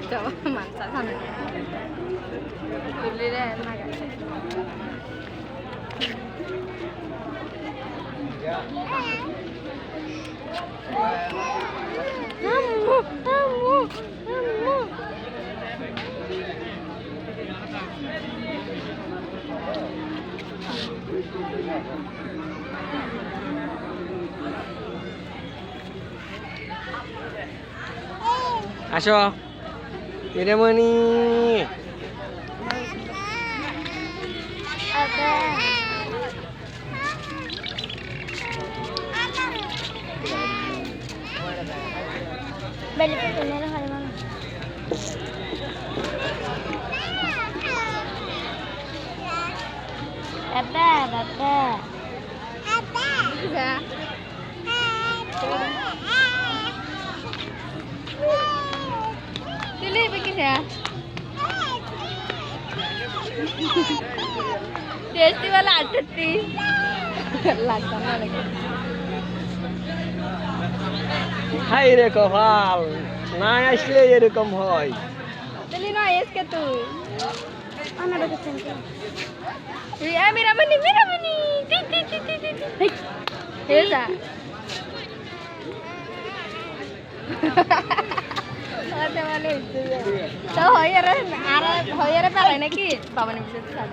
Coba masak sana. Beli deh, makan. Kamu. আসো হিরেমণি Balik ke sini lah hari mana? Baba. Bisa. Dili bikin ya. Tasty वाला आटती. लागता ना लगे. High রে কপাল না আসলে এরকম হয় Dili no es que tú. Ana lo que siento. Mira mani. Ti. Esa. Ada mana itu? Tahu hoyer para naকি? Bawa nih bisa.